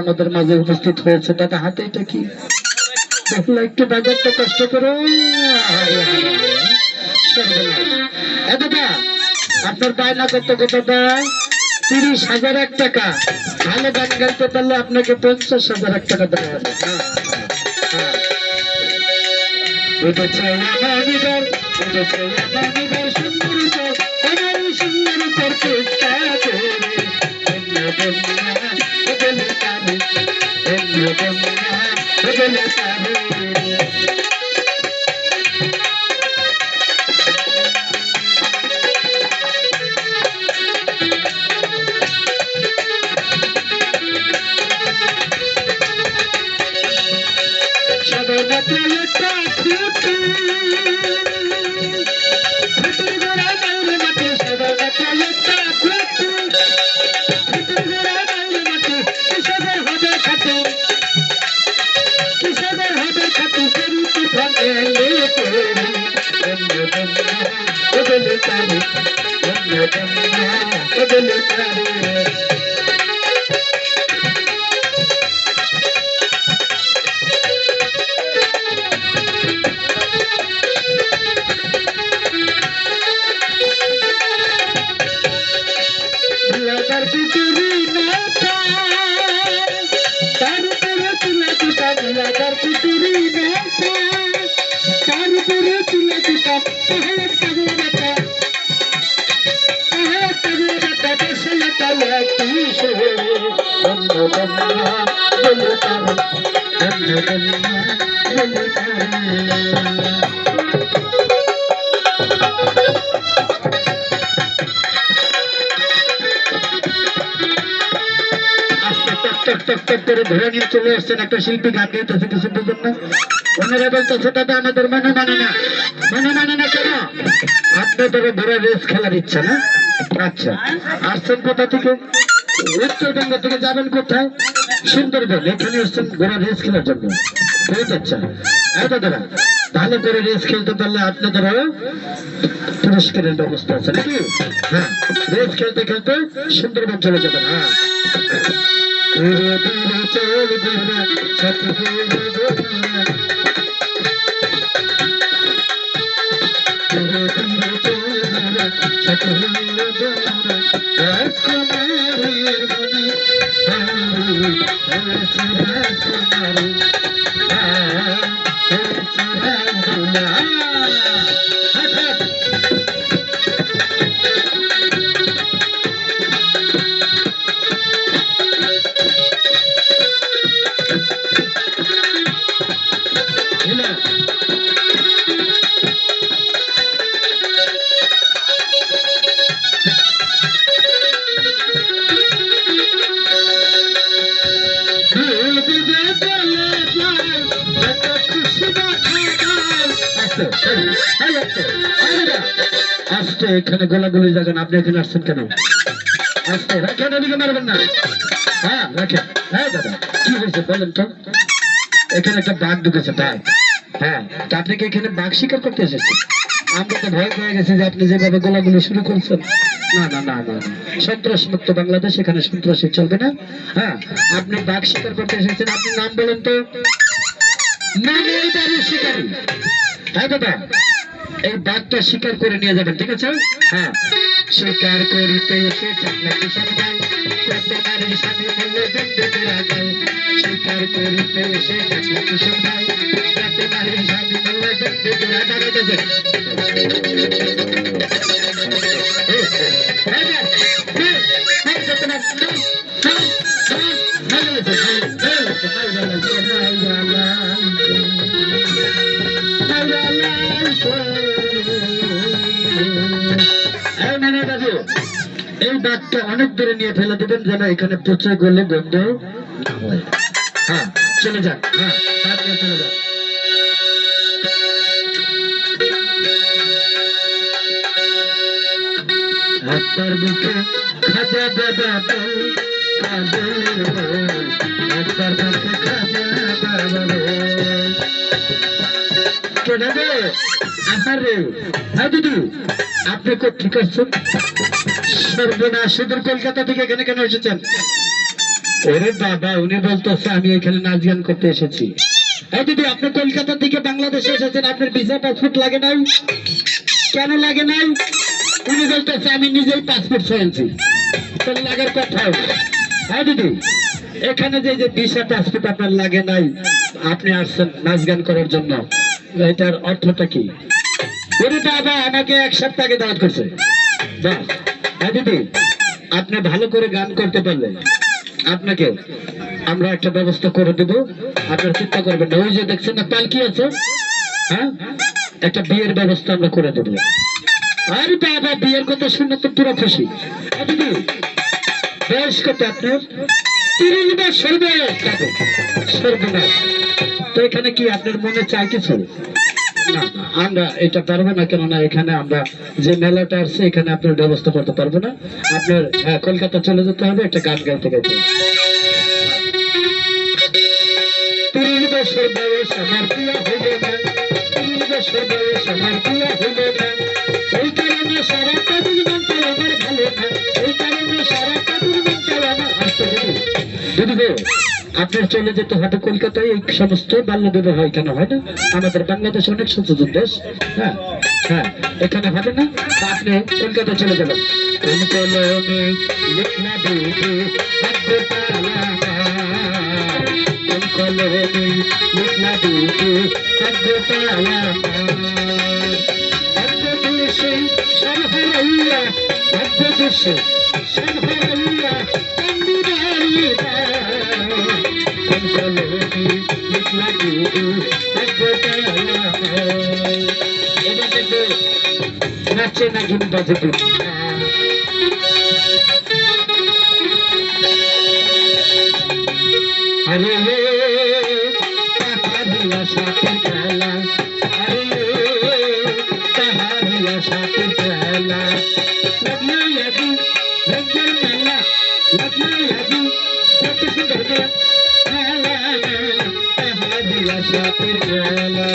আমাদের মাঝে উপস্থিত হয়েছে। দাদা হাতে এটা কি দেখলো একটু বাজার তো কষ্ট করো। দাদা আপনার বায়না কত কত দেয়? 30,000 টাকা। ভালো গান গাইতে পারলে আপনাকে 50,000 টাকা দেওয়া হবে। ধরে নিয়ে চলে আসছেন একটা শিল্পী গান গাইতেছে কিছুদের জন্য। ওনারা বলতেছে দাদা আমাদের মনে মানে না। মনে মানে না কেন? আপনাদের ঘোড়া রেস খেলার ইচ্ছা না? আচ্ছা আসছেন কোথা থেকে? উত্তরবঙ্গ থেকে যাবেন কোথায়? সুন্দরবন। এখানে আসছেন ঘোড়া রেস খেলার জন্য। বহুত আচ্ছা। দাদা ভালো করে রেস খেলতে পারলে আপনাদেরও পুরস্কারের ব্যবস্থা আছে নাকি? হ্যাঁ রেস খেলতে খেলতে সুন্দরবন চলে যাবেন। হ্যাঁ আস্তে এখানে গোলাগুলি যাবেন। আপনি এখানে আসছেন কেন? আস্তে রাখেন, এদিকে মারবেন না। হ্যাঁ রাখেন। হ্যাঁ দাদা কি হয়েছে বলেন তো? এখানে একটা বাঘ ঢুকেছে বাঘ। হ্যাঁ তা আপনি কি এখানে বাঘ শিকার করতে এসেছেন? আমরা তো ভয় পেয়ে গেছি যে আপনি যেভাবে গোলাগুলি শুরু করছেন। না না না না, সন্ত্রাস মুক্ত বাংলাদেশ, এখানে সন্ত্রাসী চলবে না। হ্যাঁ, আপনি বাঘ শিকার করতে এসেছেন, আপনি নাম বলেন তো। নামের বাড়ির শিকারী। হ্যাঁ দাদা, এই বাঘটা শিকার করে নিয়ে যাবেন, ঠিক আছে? হ্যাঁ, শিকার করিতে এসে চাকলাকে সন্ধান, কত নারীর স্বামী বলল বন্ধুদের আগায়। শিকার করিতে এসে চাকলাকে সন্ধান, কত নারীর স্বামী বলল বন্ধুদের আগায়। এই বাঘটা অনেক দূরে নিয়ে ফেলে দেবেন যেন এখানে পচে গেলে গন্ধ না হয়। হ্যাঁ, চলে যান। হ্যাঁ, বাঘ নিয়ে চলে যান। আপনার বুকে খাজা বাবা বল, কাজের বল, আপনার বুকে খাজা বাবা বল। কেনা রে আমার রে। হ্যাঁ দিদি, আপনি ঠিক আসছেন? সর্বনাশ, সুদূর কলকাতা থেকে এখানে কেন এসেছেন? ওরে বাবা, উনি বলতেছে আমি এখানে নাচ গান করতে এসেছি। হ্যাঁ দিদি, আপনি কলকাতা থেকে বাংলাদেশে এসেছেন, আপনার ভিসা পাসপোর্ট লাগে নাই? কেন লাগে নাই? উনি বলতেছে আমি নিজেই পাসপোর্ট চাইছি, তাহলে লাগার কথা। হ্যাঁ দিদি, এখানে যে ভিসা পাসপোর্ট আপনার লাগে নাই, আপনি আসছেন নাচ গান করার জন্য, এটার অর্থটা কি? ওরে বাবা, আমাকে এক সপ্তাহ আগে দাওয়াত করছে। বাস। হ্যাঁ দিদি, আপনি ভালো করে গান করতে পারলে আপনাকে আমরা একটা ব্যবস্থা করে দেব, আপনারা চিন্তা করবেন না। ওই যে দেখছেন না পালকি আছে, হ্যাঁ, একটা বিয়ের ব্যবস্থা আমরা করে দেবো। আরে বাবা, বিয়ের কথা শুনে তো পুরো খুশি। হ্যাঁ দিদি, বয়স কত আপনার? 30 বছর বয়স। সর্বনাশ, তো এখানে কি আপনার মনে চাই কিছু? না, আমরা এটা পারবো না, কেননা এখানে আমরা যে মেলাটা আসছে এখানে আপনার ব্যবস্থা করতে পারবো না। আপনার কলকাতা চলে যেতে হবে, একটা গান গাইতে গাইতে। 30 বছর বয়স আমার বিয়ে হইল না, 30 বছর বয়স আমার বিয়ে হইল না, এই কারণে সারাটা দিন মনটা আমার ভালো না, এই কারণে সারাটা দিন মনটা আমার হাসতে হবে। দিদি গো, আপনার চলে যেতে হবে কলকাতায়। এই সমস্ত বাল্য বিবাহ এখানে হয় না, আমাদের বাংলাদেশ অনেক সচেতন দেশ। হ্যাঁ হ্যাঁ, এখানে হবে না, আপনি কলকাতা চলে যাবেন। নাচে না কিন্তু বাজে। আরে তাহারিয়া সাথে খেলা, আরে তাহারিয়া সাথে খেলা, লাগলো ইয়াদি রঙ্গের মেলা, লাগলো ইয়াদি কত সুন্দর খেলা, তাহারিয়া সাথে খেলা।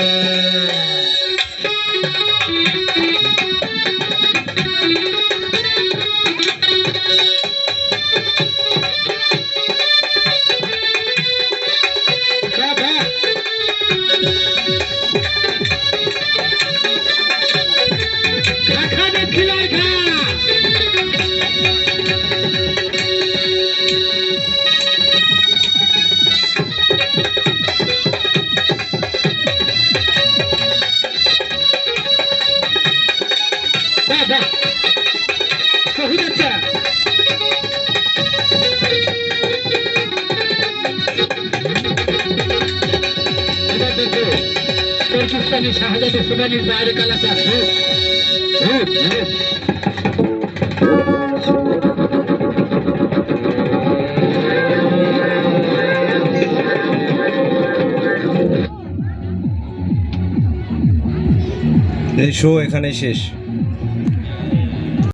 পাকিস্তানি শাহজাদে সুবানির বাইরে কালাতে আছে। এই শো এখানেই শেষ।